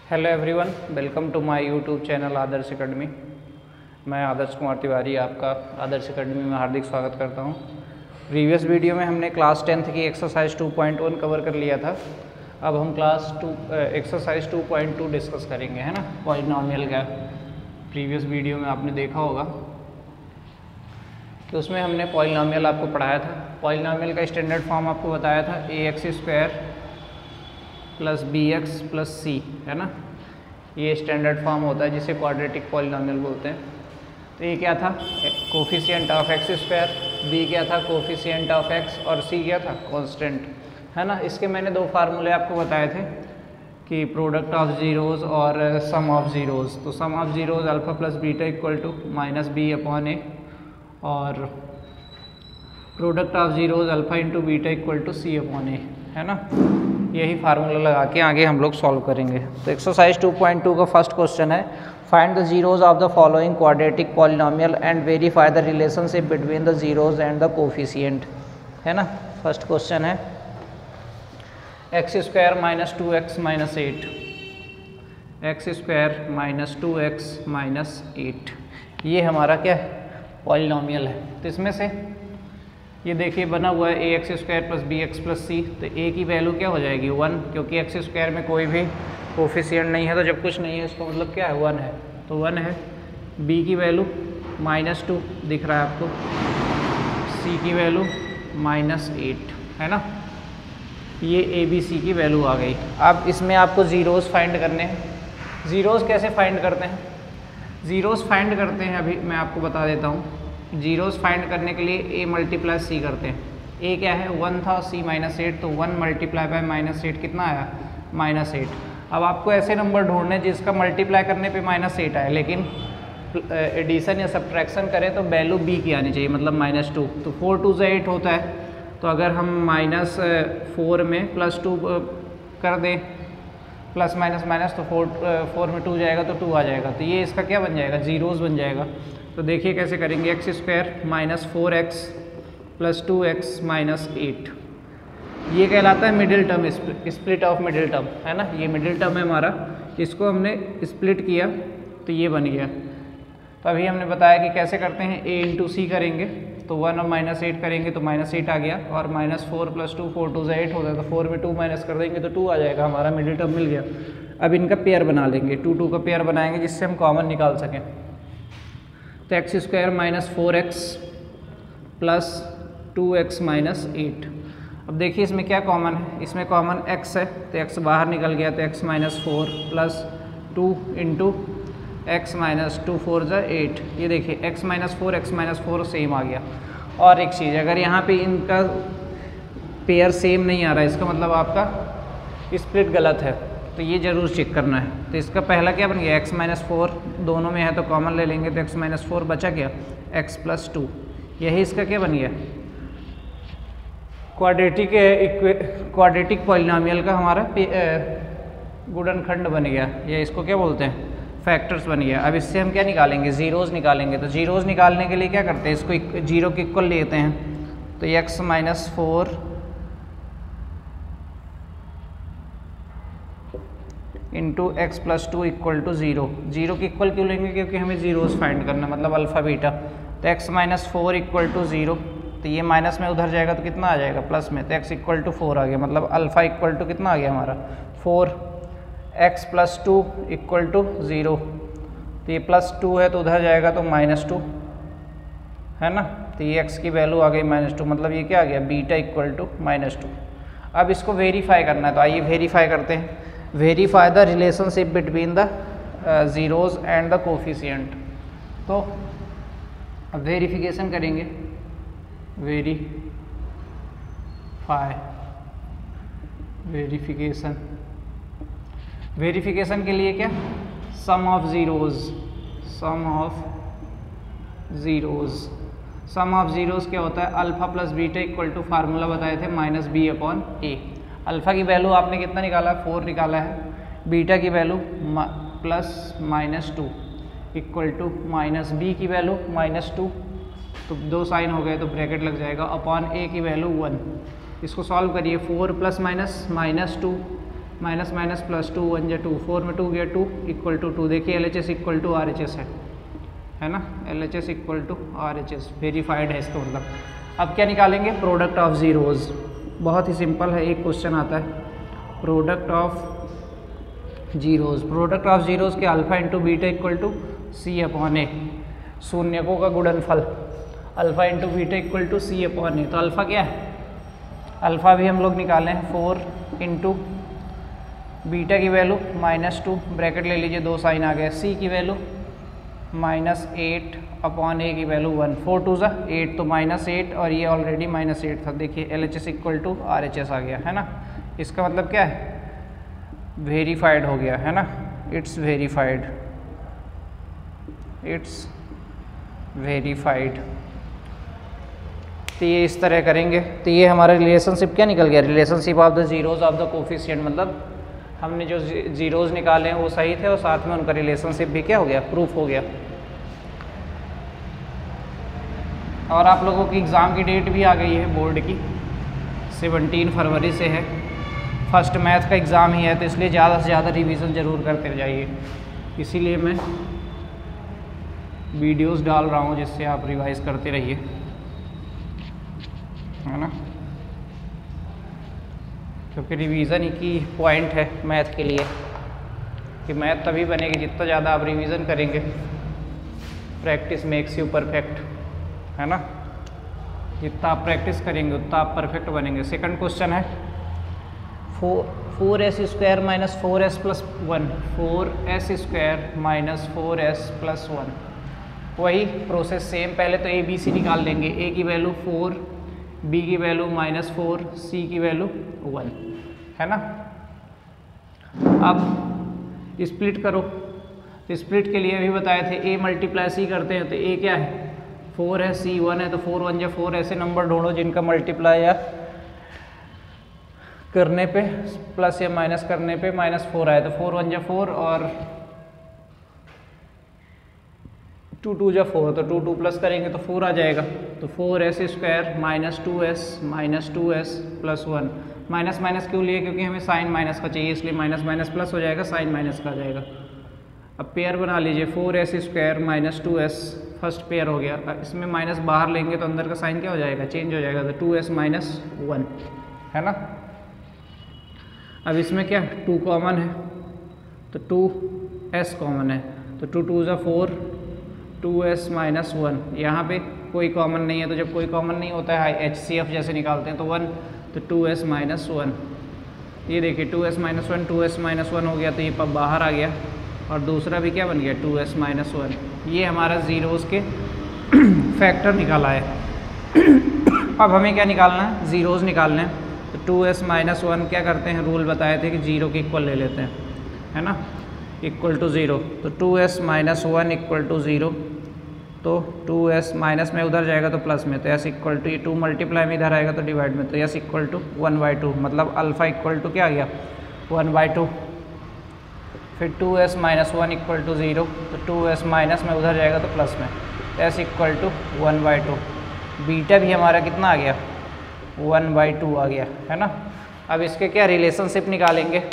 Hello everyone, welcome to my YouTube channel Adarsh academy. मैं आदर्श कुमार तिवारी आपका आदर्श academy में हार्दिक स्वागत करता हूं। प्रीवियस वीडियो में हमने क्लास 10th की एक्सरसाइज 2.1 कवर कर लिया था। अब हम एक्सरसाइज 2.2 डिस्कस करेंगे, है ना। पॉलिनॉमियल का प्रीवियस वीडियो में आपने देखा होगा कि उसमें हमने पॉलिनॉमियल आपको पढ़ाया था। पॉलिनॉमियल का स्टैंडर्ड फॉर्म आपको बताया था ax² plus bx plus c, है ना। ये स्टैंडर्ड फॉर्म होता है जिसे क्वाड्रेटिक पॉलिनॉमियल बोलते हैं। तो ये क्या था, कोफिशिएंट ऑफ x², b क्या था, कोफिशिएंट ऑफ x, और c क्या था, कांस्टेंट, है ना। इसके मैंने दो फार्मूले आपको बताए थे कि प्रोडक्ट ऑफ जीरोज़ और सम ऑफ जीरोज़। तो sum of zeros alpha plus beta equal to -b/a, और product of zeros alpha into beta equal to c/a, है ना। यही फार्मूला लगा के आगे हम लोग सॉल्व करेंगे। तो एक्सरसाइज 2.2 का फर्स्ट क्वेश्चन है, find the zeros of the following quadratic polynomial and verify the relationship between the zeros and the coefficient, है ना। फर्स्ट क्वेश्चन है x² - 2x - 8, x² - 2x - 8, ये हमारा क्या है, पॉलिनॉमियल है। तो इसमें से ये देखिए बना हुआ है ax² plus bx plus c। तो a की वैल्यू क्या हो जाएगी 1, क्योंकि x² में कोई भी कोफिशिएंट नहीं है, तो जब कुछ नहीं है इसका मतलब क्या है 1 है, तो 1 है। b की वैल्यू -2 दिख रहा है आपको, c की वैल्यू -8, है ना। ये a b c की वैल्यू आ गई। अब इसमें आपको ज़ीरोज़ फाइंड करने हैं। ज़ीरोज़ कैसे फाइंड करते हैं, ज़ीरोज़ फाइंड करते हैं अभी मैं आपको बता देता हूँ। जीरोज़ फाइंड करने के लिए a मल्टीप्लाई c करते हैं। a क्या है 1 था, c -8, तो 1 मल्टीप्लाई बाय -8 कितना आया, -8। अब आपको ऐसे नंबर ढूंढने जिसका मल्टीप्लाई करने पे -8 आए, लेकिन एडिशन या सब्ट्रैक्शन करें तो वैल्यू b की आनी चाहिए, मतलब -2। तो 4 2 से 8 होता है, तो अगर हम -4 में +2 कर दें, प्लस माइनस माइनस, तो 4 में 2 जाएगा तो 2 आ जाएगा। तो ये इसका क्या बन जाएगा, जीरोज़ बन जाएगा। तो देखिए कैसे करेंगे, x² - 4x प्लस 2x - 8, ये कहलाता है middle term, split of middle term, है ना। ये मिडिल टर्म है हमारा, इसको हमने स्प्लिट किया तो ये बन गया। तो अभी हमने बताया कि कैसे करते हैं, a इंटू सी करेंगे तो 1 और -8 करेंगे तो -8 आ गया, और -4 + 2 4 2 से 8 होता है, तो 4 में 2 माइनस कर देंगे तो 2 आ जाएगा, हमारा मिडिल टर्म मिल गया। अब इनका पेयर बना लेंगे, 2 2 का पेयर बनाएंगे जिससे हम कॉमन निकाल सकें। तो x² - 4x प्लस 2x - 8। अब देखिए इसमें क्या कॉमन है, इसमें कॉमन x है, तो x बाहर निकल गया, तो x - 4 प्लस 2 इंटू x - 2 4 × 8। ये देखिए x - 4 सेम आ गया। और एक चीज़, अगर यहाँ पे इनका पेयर सेम नहीं आ रहा है, इसका मतलब आपका स्प्लिट गलत है, तो ये ज़रूर चेक करना है। तो इसका पहला क्या बन गया, x - 4, दोनों में है तो कॉमन ले लेंगे, तो x - 4 बचा क्या, x + 2, यही इसका क्या बन गया, क्वाड्रेटिक पॉलिनॉमियल का हमारा गुणनखंड बन गया, या इसको क्या बोलते हैं, फैक्टर्स बन गया। अब इससे हम क्या निकालेंगे, ज़ीरोज़ निकालेंगे। तो ज़ीरोज़ निकालने के लिए क्या करते हैं, इसको जीरो के इक्वल लेते हैं। तो x - 4 इंटू x + 2 = 0। जीरो के इक्वल क्यों लेंगे, क्योंकि हमें ज़ीरोज़ फाइंड करना, मतलब अल्फ़ा बीटा। तो x - 4 = 0, तो ये माइनस में उधर जाएगा तो कितना आ जाएगा, प्लस में, तो x = 4 आ गया, मतलब अल्फ़ा इक्वल टू कितना आ गया हमारा 4। x + 2 = 0, तो ये +2 है तो उधर जाएगा तो -2, है ना। तो ये x की वैल्यू आ गई -2, मतलब ये क्या आ गया, बीटा = -2। अब इसको वेरीफाई करना है, तो आइए वेरीफाई करते हैं। Verify the relationship between the zeros and the coefficient. तो अब वेरिफिकेशन करेंगे, वेरिफिकेशन के लिए क्या, सम ऑफ ज़ीरोज़ क्या होता है, alpha plus beta equal to, formula बताए थे -b/a। अल्फ़ा की वैल्यू आपने कितना निकाला, 4 निकाला है, बीटा की वैल्यू +-2 इक्वल टू -b की वैल्यू -2, तो 2 साइन हो गए तो ब्रैकेट लग जाएगा, अपॉन a की वैल्यू 1। इसको सॉल्व करिए, 4 + -2 माइनस माइनस प्लस 2 1 जा 2, 4 में 2 गया 2 इक्वल टू 2। देखिए LHS इक्वल टू RHS है ना, LHS equal to RHS verified है इसका मतलब। अब क्या निकालेंगे, प्रोडक्ट ऑफ जीरोज़। बहुत ही सिंपल है, एक क्वेश्चन आता है product of zeros. Product of zeros के alpha into beta equal to C upon A, शून्यकों का गुणनफल alpha into beta equal to C upon A. तो अल्फ़ा क्या है, अल्फ़ा भी हम लोग निकालें 4 इंटू बीटा की वैल्यू -2, ब्रैकेट ले लीजिए, 2 साइन आ गया, C की वैल्यू -8 अपॉन ए की वैल्यू 1, 4 2 ज़ा 8 तो -8 और ये ऑलरेडी -8 था। देखिए LHS इक्वल टू RHS आ गया है ना। इसका मतलब क्या है, वेरीफाइड हो गया है ना, इट्स वेरीफाइड, इट्स वेरीफाइड। तो ये इस तरह करेंगे। तो ये हमारा रिलेशनशिप क्या निकल गया, relationship of the zeros of the coefficient, मतलब हमने जो जीरोज़ निकाले हैं वो सही थे और साथ में उनका रिलेशनशिप भी क्या हो गया, प्रूफ हो गया। और आप लोगों की एग्ज़ाम की डेट भी आ गई है बोर्ड की, 17 फरवरी से है। फर्स्ट मैथ का एग्ज़ाम ही है, तो इसलिए ज़्यादा से ज़्यादा रिवीजन ज़रूर करते जाइए। इसीलिए मैं वीडियोस डाल रहा हूँ जिससे आप रिवाइज़ करते रहिए, है ना, क्योंकि रिवीज़न ही की पॉइंट है मैथ के लिए कि मैथ तभी बनेगी जितना ज़्यादा आप रिवीज़न करेंगे। प्रैक्टिस मेक्स यू परफेक्ट, है ना, जितना आप प्रैक्टिस करेंगे उतना आप परफेक्ट बनेंगे। सेकंड क्वेश्चन है 4s square minus 4s plus 1, 4s square minus 4s plus 1। वही प्रोसेस सेम, पहले तो ए बी सी निकाल लेंगे, a की वैल्यू 4, b की वैल्यू -4, c की वैल्यू 1, है ना। अब स्प्लिट करो, तो स्प्लिट के लिए अभी बताए थे a मल्टीप्लाई c करते हैं, तो a क्या है 4 है, c 1 है, तो 4 1 जा 4 ऐसे नंबर ढूंढो जिनका मल्टीप्लाई या करने पे प्लस या माइनस करने पे -4 आए, तो 4 1 जा 4 और 2 2 जा 4, तो 2 2 प्लस करेंगे तो 4 आ जाएगा। तो 4s square -2s plus 1, minus minus क्यों लिए, क्योंकि हमें साइन माइनस का चाहिए, इसलिए माइनस माइनस प्लस हो जाएगा, साइन माइनस का आ जाएगा। अब पेयर बना लीजिए, 4s square -2s first pair हो गया, इसमें माइनस बाहर लेंगे तो अंदर का साइन क्या हो जाएगा, चेंज हो जाएगा, तो 2s - 1, है ना। अब इसमें क्या 2 कॉमन है, तो 2s कॉमन है, तो 2 2 जा 4, 2s - 1। यहाँ पे कोई कॉमन नहीं है, तो जब कोई कॉमन नहीं होता है HCF जैसे निकालते हैं तो 1, तो 2s - 1। ये देखिए 2s - 1, 2s - 1 हो गया, तो ये बाहर आ गया, और दूसरा भी क्या बन गया 2s - 1। ये हमारा ज़ीरोज़ के फैक्टर निकाला है। अब हमें क्या निकालना है, ज़ीरोज़ निकालने हैं। तो 2s - 1 क्या करते हैं, रूल बताए थे कि 0 के इक्वल ले लेते हैं, है ना, इक्वल टू 0। तो 2s - 1 इक्वल टू 0, तो 2s माइनस में उधर जाएगा तो प्लस में, तो s इक्वल टू, ये 2 मल्टीप्लाई में इधर आएगा तो डिवाइड में, तो s इक्वल टू 1/2, मतलब अल्फ़ा इक्वल टू क्या आ गया 1/2। फिर 2s - 1 इक्वल टू 0, तो 2s माइनस में उधर जाएगा तो प्लस में, तो s इक्वल टू 1/2। बीटा भी हमारा कितना आ गया 1/2 आ गया, है ना। अब इसके क्या रिलेशनशिप निकालेंगे,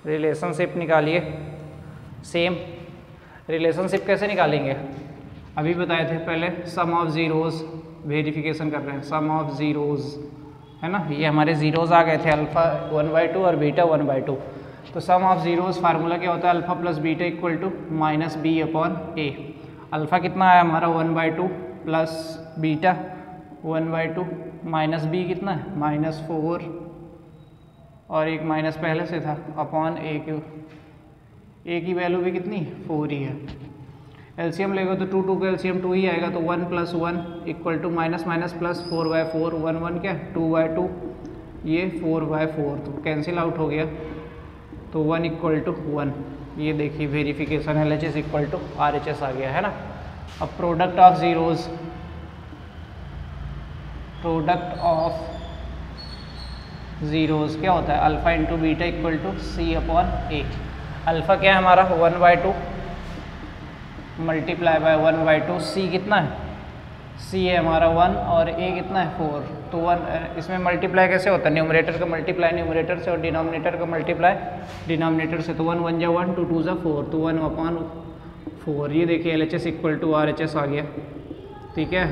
रिलेशनशिप निकालिए। सेम रिलेशनशिप कैसे निकालेंगे, अभी बताए थे, पहले सम ऑफ ज़ीरोज़ वेरिफिकेशन कर रहे हैं, सम ऑफ ज़ीरोज़, है ना। ये हमारे ज़ीरोज़ आ गए थे, अल्फ़ा 1/2 और बीटा 1/2। तो सम ऑफ ज़ीरोज़ फार्मूला क्या होता है, alpha plus beta equal to -b/a। Alpha कितना है हमारा 1/2 प्लस बीटा 1/2, माइनस b कितना है -4, और एक माइनस पहले से था, अपॉन a की वैल्यू भी कितनी 4 ही है। एलसीएम लेगा तो 2 2 का एलसीएम 2 ही आएगा, तो 1 + 1 equal to minus minus plus 4/4, 1 1 क्या 2/2, ये 4/4, तो कैंसिल आउट हो गया, तो 1 इक्वल टू 1। ये देखिए verification LHS equal to RHS आ गया, है ना। अब product of zeros, product of zeros क्या होता है, alpha into beta equal to C/A। Alpha क्या है हमारा 1/2 मल्टीप्लाई बाय 1/2, C कितना है सी है हमारा 1 और ए कितना है 4, तो 1 इसमें मल्टीप्लाई कैसे होता है, न्यूमरेटर का मल्टीप्लाई न्यूमरेटर से और डिनोमिनेटर का मल्टीप्लाई डिनोमिनेटर से, तो 1 1 जा 1, 2 2 जा 4, तो 1/4। ये देखिए LHS इक्वल टू RHS आ गया, ठीक है।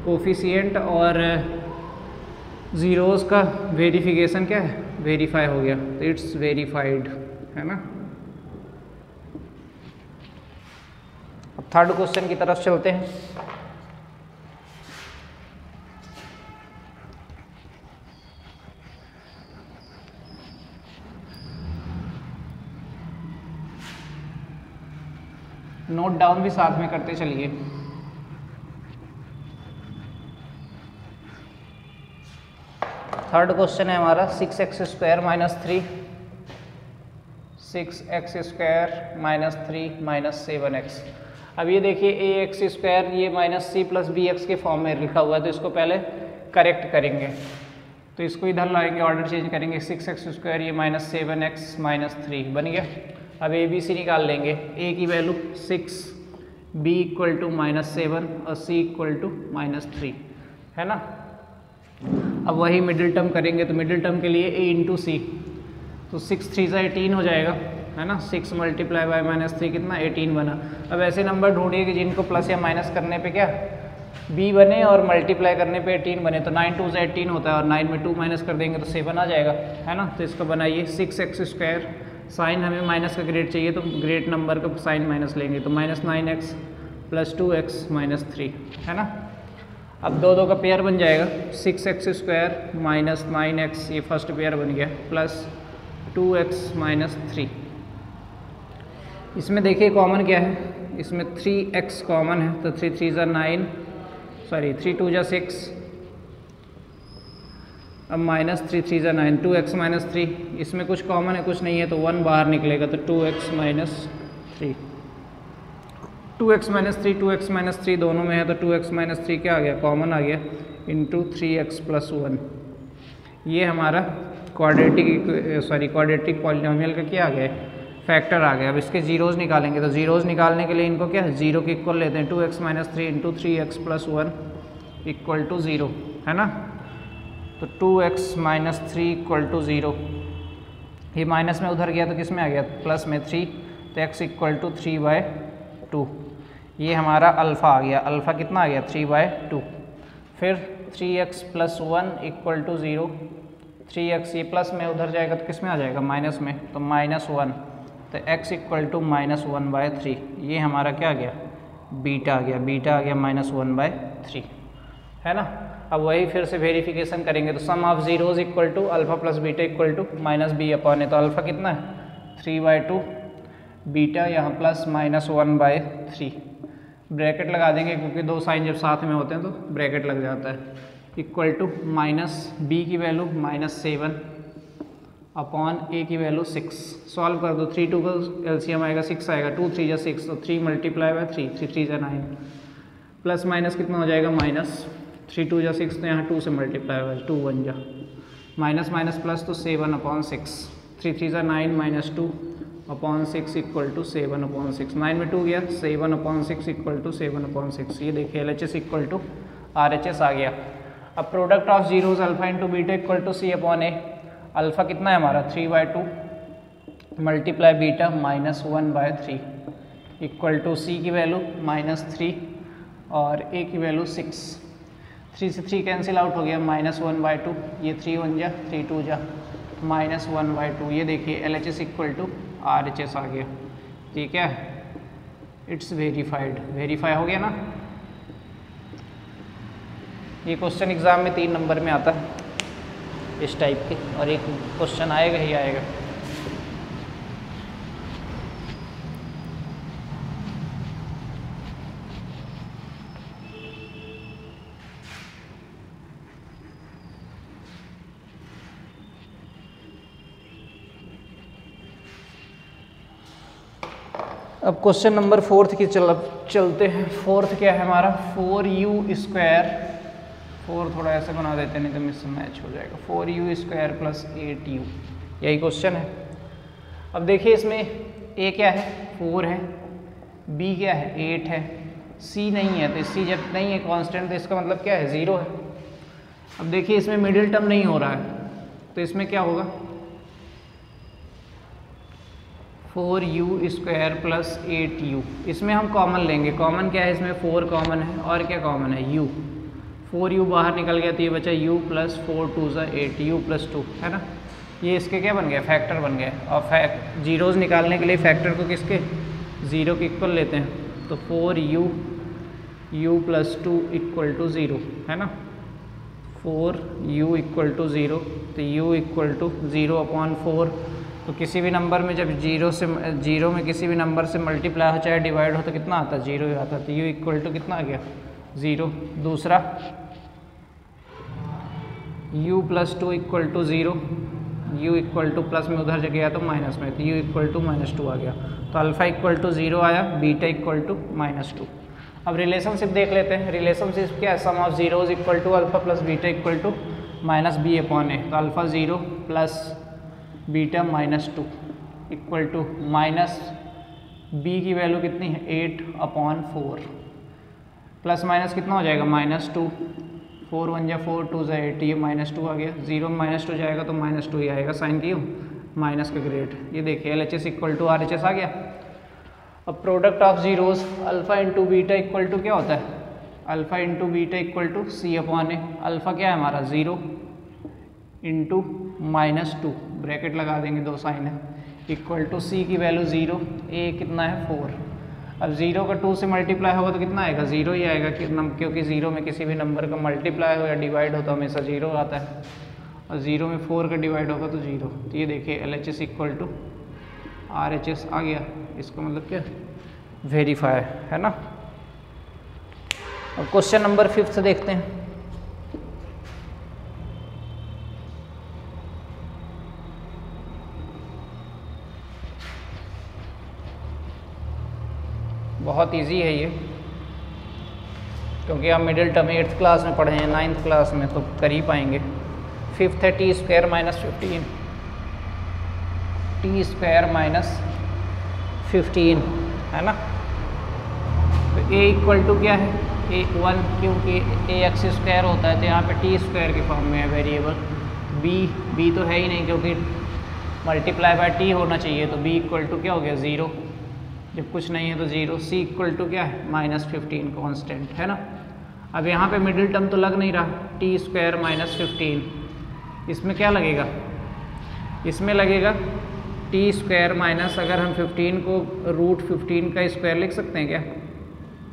कोफिशिएंट और ज़ीरोज़ का वेरिफिकेशन क्या है, वेरीफाई हो गया, तो इट्स वेरीफाइड, है ना। अब थर्ड क्वेश्चन की तरफ चलते हैं। नोट डाउन भी साथ में करते चलिए। थर्ड क्वेश्चन है हमारा 6x² minus 3, 6x² minus 3 minus 7x। अब ये देखिए ax², ये माइनस c प्लस bx के फॉर्म में लिखा हुआ है, तो इसको पहले करेक्ट करेंगे, तो इसको इधर लाएंगे, ऑर्डर चेंज करेंगे, 6x² ये माइनस 7x माइनस 3 बन गया। अब ABC निकाल लेंगे, a की value 6, b equal to minus 7 और c इक्वल टू माइनस 3, है ना। अब वही मिडिल टर्म करेंगे, तो मिडिल टर्म के लिए a इंटू सी, तो 6 3 से 18 हो जाएगा, है ना। 6 मल्टीप्लाई बाय माइनस 3 कितना 18 बना। अब ऐसे नंबर ढूंढिए कि जिनको प्लस या माइनस करने पे क्या b बने और मल्टीप्लाई करने पे 18 बने, तो 9 2 से 18 होता है और 9 में 2 माइनस कर देंगे तो 7 आ जाएगा, है ना। तो इसको बनाइए 6x², साइन हमें माइनस का ग्रेड चाहिए, तो ग्रेड नंबर का साइन माइनस लेंगे, तो minus 9x plus 2x minus 3, है ना। अब दो दो का पेयर बन जाएगा, 6x² माइनस 9x, ये फर्स्ट पेयर बन गया, प्लस 2x माइनस 3। इसमें देखिए कॉमन क्या है, इसमें 3x कॉमन है, तो 3 3 जा 9, सॉरी 3 2 जा 6, अब माइनस 3 3 जा 9, 2x माइनस 3, इसमें कुछ कॉमन है कुछ नहीं है, तो 1 बाहर निकलेगा, तो 2x minus 3, 2x minus 3, 2x minus 3 दोनों में है, तो 2x माइनस 3 क्या आ गया, कॉमन आ गया, इंटू 3x प्लस 1। ये हमारा क्वाड्रेटिक पॉलिनोमियल का क्या आ गया, फैक्टर आ गया। अब इसके जीरोज़ निकालेंगे, तो जीरोज़ निकालने के लिए इनको क्या है, जीरो के इक्वल लेते हैं, 2x minus 3 into 3x plus 1 equal to 0, है ना। तो 2x माइनस 3 इक्वल टू 0, ये माइनस में उधर गया तो किस में आ गया, प्लस में 3, तो x इक्वल टू 3/2। ये हमारा अल्फ़ा आ गया, अल्फ़ा कितना आ गया 3/2। फिर 3x plus 1 equal to 0, 3x ये प्लस में उधर जाएगा तो किस में आ जाएगा, माइनस में, तो माइनस 1, तो x इक्वल टू माइनस 1/3। ये हमारा क्या आ गया, बीटा आ गया, बीटा आ गया माइनस 1/3, है ना। अब वही फिर से वेरिफिकेशन करेंगे, तो sum of zeros equal to alpha plus beta equal to minus b upon है, तो अल्फ़ा कितना है 3/2, बीटा यहाँ प्लस माइनस 1/3, ब्रैकेट लगा देंगे क्योंकि दो साइन जब साथ में होते हैं तो ब्रैकेट लग जाता है, इक्वल टू माइनस b की वैल्यू माइनस 7 अपॉन a की वैल्यू 6। सॉल्व कर दो, 3 2 का एलसीएम आएगा 6 आएगा, 2 3 जा 6, तो 3 मल्टीप्लाई बाय 3, 3 3 जा 9, प्लस माइनस कितना हो जाएगा माइनस, 3 2 जा 6, तो यहाँ 2 से मल्टीप्लाई बाय 2 1 जा, माइनस माइनस प्लस, तो 7/6, 3 3 जा 9 माइनस 2 अपॉन 6 इक्वल टू 7/6, 9 में 2 गया, 7/6 इक्वल टू 7/6। ये देखिए LHS इक्वल टू RHS आ गया। अब product of zeros alpha into beta equal to c upon A, alpha कितना है हमारा 3/2 multiply beta minus 1/3 equal to c की वैल्यू माइनस 3 और a की वैल्यू 6, 3 से 3 कैंसिल आउट हो गया, माइनस 1/2, ये 3 1 जा 3 2 जा माइनस 1/2। ये देखिए LHS इक्वल टू RHS आ गया, ठीक है, इट्स वेरीफाइड, वेरीफाई हो गया ना। ये क्वेश्चन एग्ज़ाम में 3 नंबर में आता है इस टाइप के, और एक क्वेश्चन आएगा ही आएगा। अब क्वेश्चन नंबर 4 की चलते हैं। 4 क्या है हमारा, 4u², 4 थोड़ा ऐसे बना देते नहीं तो मिस मैच हो जाएगा, 4u² प्लस 8u, यही क्वेश्चन है। अब देखिए इसमें a क्या है 4 है, b क्या है 8 है, सी नहीं है, तो सी जब नहीं है कांस्टेंट तो इसका मतलब क्या है, 0 है। अब देखिए इसमें मिडिल टर्म नहीं हो रहा है, तो इसमें क्या होगा, 4u² प्लस 8u। इसमें हम कॉमन लेंगे, कॉमन क्या है इसमें, 4 कॉमन है और क्या कॉमन है, u। 4u बाहर निकल गया तो ये बचा u प्लस 4 2 8, u प्लस 2 है ना। ये इसके क्या बन गया, फैक्टर बन गया। और जीरोज़ निकालने के लिए फैक्टर को किसके, 0 के इक्वल लेते हैं। तो 4u u plus 2 equal to 0 है ना, 4u इक्वल टू 0, तो u इक्वल टू 0/4। तो किसी भी नंबर में जब 0 में किसी भी नंबर से मल्टीप्लाई हो चाहे डिवाइड हो तो कितना आता है, 0 ही आता है। तो u इक्वल टू कितना आ गया, 0। दूसरा u plus 2 equal to 0, u equal to plus में उधर जगह गया तो माइनस में, तो u इक्वल टू -2 आ गया। तो अल्फ़ा इक्वल टू 0 आया, बीटा इक्वल टू -2। अब रिलेशनशिप देख लेते हैं। रिलेशनशिप क्या है, sum of zeros equal to alpha plus beta equal to -b/a। तो alpha 0 plus beta -2 equal to minus b की वैल्यू कितनी है, 8/4 प्लस माइनस कितना हो जाएगा, -2। 4 1 जा 4 2 जा 8, ये -2 आ गया। 0 में -2 जाएगा तो -2 ही आएगा, साइन की माइनस का ग्रेड। ये देखिए LHS इक्वल टू RHS आ गया। अब product of zeros alpha into beta equal to क्या होता है, alpha into beta equal to c/a। Alpha क्या है हमारा, 0 इंटू -2, ब्रैकेट लगा देंगे, 2 साइन है, इक्वल टू c की वैल्यू 0, a कितना है 4। अब 0 का 2 से मल्टीप्लाई होगा तो कितना आएगा, 0 ही आएगा, क्योंकि 0 में किसी भी नंबर का मल्टीप्लाई हो या डिवाइड हो तो हमेशा 0 आता है, और 0 में 4 का डिवाइड होगा तो 0। तो ये देखिए LHS इक्वल टू RHS आ गया। इसका मतलब क्या, वेरीफाई है ना। अब क्वेश्चन नंबर 5 देखते हैं। बहुत इजी है ये, क्योंकि आप मिडिल टर्म 8th क्लास में पढ़े हैं, 9th क्लास में तो कर ही पाएंगे। 5th है t² - 15, t² - 15 है ना। तो a इक्वल टू क्या है, a1, क्योंकि ax² होता है तो यहाँ पे t² के फॉर्म में है वेरिएबल। b तो है ही नहीं, क्योंकि मल्टीप्लाई बाय t होना चाहिए, तो b इक्वल टू क्या हो गया, 0। जब कुछ नहीं है तो 0। c इक्वल टू क्या है, -15 कांस्टेंट है ना। अब यहाँ पे मिडिल टर्म तो लग नहीं रहा, t² - 15। इसमें क्या लगेगा, इसमें लगेगा t² अगर हम 15 को √15 का स्क्वायर लिख सकते हैं क्या,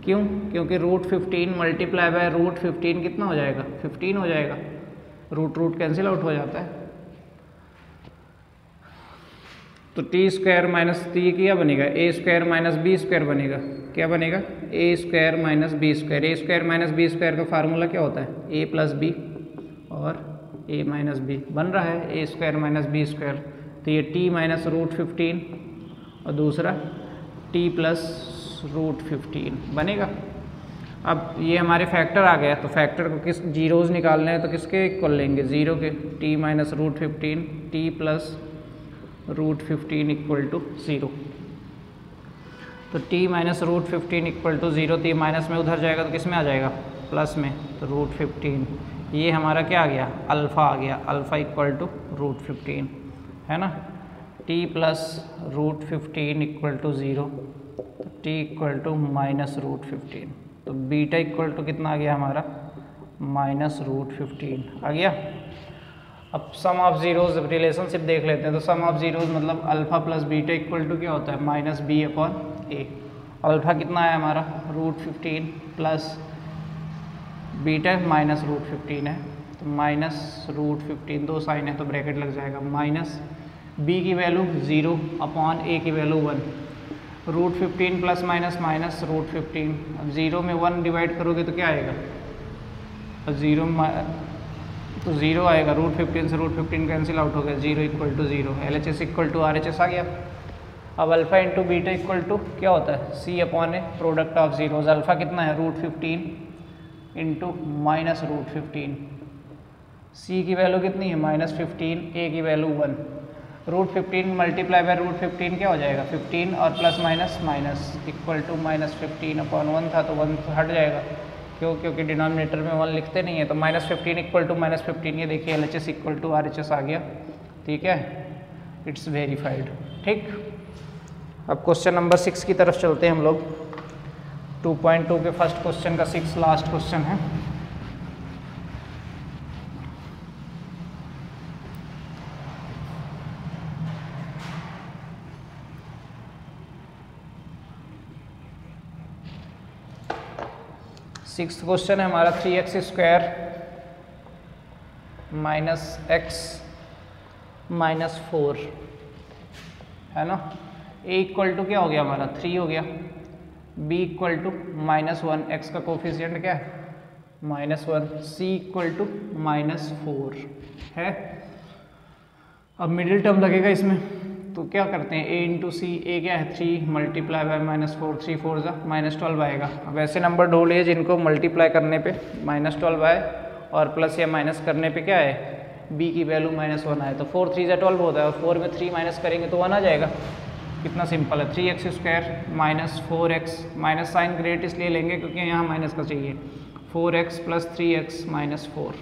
क्यों, क्योंकि √15 मल्टीप्लाई बाय √15 कितना हो जाएगा, 15 हो जाएगा। रूट कैंसिल आउट हो जाता है। तो t² - क्या बनेगा, a² - b² बनेगा। क्या बनेगा, a² - b²। a² - b² का फार्मूला क्या होता है, a + b और a - b बन रहा है, a² - b²। तो ये t - √15 और दूसरा t + √15 बनेगा। अब ये हमारे फैक्टर आ गया, तो फैक्टर को किस जीरोज़ निकालने हैं तो किसके इक्वल लेंगे, 0 के। t - √15, t + √15 equal to 0। तो t - √15 इक्वल टू 0, तो ये माइनस में उधर जाएगा तो किस में आ जाएगा, प्लस में, तो √15। ये हमारा क्या आ गया, अल्फ़ा आ गया। अल्फ़ा इक्वल टू √15 है ना। t + √15 इक्वल टू 0, तो t इक्वल टू -√15। तो बीटा इक्वल टू कितना आ गया हमारा, -√15 आ गया। अब सम ऑफ जीरोज रिलेशनशिप देख लेते हैं। तो सम ऑफ जीरोज मतलब alpha plus beta equal to क्या होता है, -b/a। अल्फ़ा कितना है हमारा, √15 प्लस बीटा -√15 है, तो -√15, 2 साइन है तो ब्रैकेट लग जाएगा। माइनस b की वैल्यू 0/a की वैल्यू 1, √15 प्लस माइनस माइनस √15। अब 0 में 1 डिवाइड करोगे तो क्या आएगा, और 0 तो 0 आएगा। √15 से √15 कैंसिल आउट हो गया, 0 equal to 0। LHS equal to RHS आ गया। अब alpha into beta equal to क्या होता है, c/a, product of zeros. Alpha कितना है, √15 इंटू -√15। c की वैल्यू कितनी है, -15, a की वैल्यू 1। √15 मल्टीप्लाई बाय √15 क्या हो जाएगा 15 और plus minus minus equal to -15/1 था तो 1 हट जाएगा। क्यों? क्योंकि डिनोमिनेटर में 1 लिखते नहीं है तो -15 इक्वल टू -15 ये देखिए LHS इक्वल टू RHS आ गया। ठीक है, इट्स वेरीफाइड। ठीक, अब क्वेश्चन नंबर 6 की तरफ चलते हैं हम लोग। 2.2 के फर्स्ट क्वेश्चन का 6 लास्ट क्वेश्चन है। सिक्स्थ क्वेश्चन है हमारा 3x² - x - 4 है ना। a इक्वल टू क्या हो गया हमारा 3 हो गया, b इक्वल टू -1, x का कोफिशिएंट क्या है -1, c इक्वल टू -4 है। अब मिडिल टर्म लगेगा इसमें तो क्या करते हैं a इंटू सी, a क्या है 3 मल्टीप्लाई बाय -4, 3 4 -12 आएगा। अब ऐसे नंबर ढूंढिए जिनको मल्टीप्लाई करने पे -12 आए और प्लस या माइनस करने पे क्या है b की वैल्यू -1 आए। तो 4 3 12 होता है और 4 में 3 माइनस करेंगे तो 1 आ जाएगा। कितना सिंपल है, 3x² - 4x, minus sign great इसलिए लेंगे क्योंकि यहाँ माइनस का चाहिए, 4x + 3x - 4।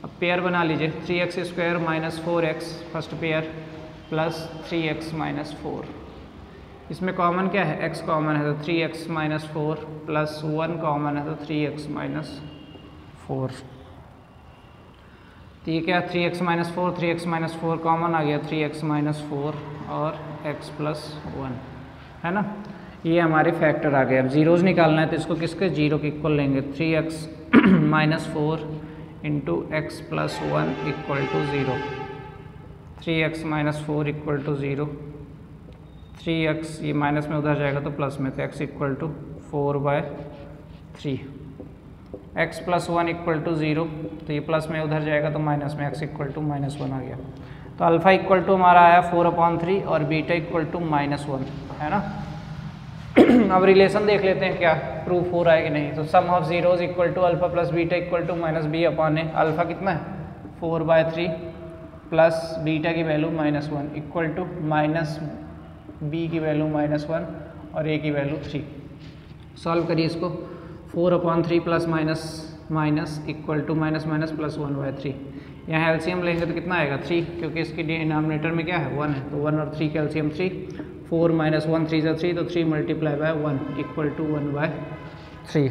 अब पेयर बना लीजिए 3x² - 4x first pair plus 3x - 4। इसमें कॉमन क्या है x कॉमन है तो 3x - 4 प्लस 1 कॉमन है तो 3x - 4। तो ये क्या 3x - 4 3x - 4 कॉमन आ गया 3x - 4 और x + 1 है ना। ये हमारे फैक्टर आ गए। अब जीरोज़ निकालना है तो इसको किसके 0 के इक्वल लेंगे, 3x - 4 into x + 1 equal to 0, 3x - 4 equal to 0, 3x ये माइनस में उधर जाएगा तो प्लस में, तो x equal to 4/3, x + 1 equal to 0, तो ये प्लस में उधर जाएगा तो माइनस में, x इक्वल टू -1 आ गया। तो अल्फ़ा इक्वल टू हमारा आया 4/3 और बीटा इक्वल टू -1 है ना। अब रिलेशन देख लेते हैं क्या प्रूफ हो रहा है कि नहीं। तो sum of zeros equal to alpha plus beta equal to -b/a। Alpha कितना है 4/3 प्लस बीटा की वैल्यू -1 इक्वल टू -b की वैल्यू -1 और a की वैल्यू 3। सॉल्व करिए इसको, 4/3 plus minus equal to minus plus 1/3। यहाँ एलसीएम लेंगे तो कितना आएगा 3, क्योंकि इसकी डिनोमिनेटर में क्या है 1 है तो 1 और 3 का एलसीएम 3, 4 - 1 3 × 3 तो 3 × 1 इक्वल टू 1/3।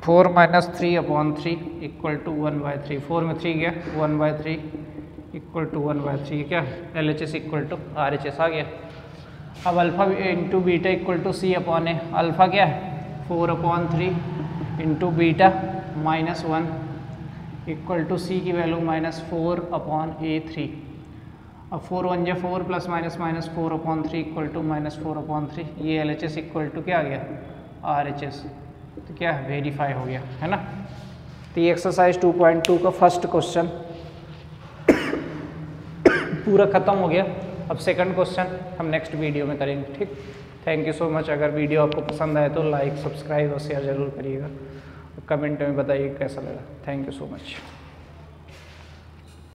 4 - 3/3 इक्वल टू 1/3, 4 में 3 गया 1/3 इक्वल टू 1/3 क्या LHS इक्वल टू RHS आ गया। अब alpha into beta equal to C/A। Alpha क्या है 4/3 into beta -1 equal to C की वैल्यू -4/A3। अब 4 1 × 4 प्लस माइनस 4/3 इक्वल टू -4/3, ये LHS इक्वल टू क्या आ गया RHS। तो क्या वेरीफाई हो गया है ना। तो ये एक्सरसाइज 2.2 का फर्स्ट क्वेश्चन पूरा ख़त्म हो गया। अब सेकंड क्वेश्चन हम नेक्स्ट वीडियो में करेंगे। ठीक, थैंक यू सो मच। अगर वीडियो आपको पसंद आए तो लाइक सब्सक्राइब और शेयर ज़रूर करिएगा, कमेंट में बताइए कैसा लगा। Thank you so much.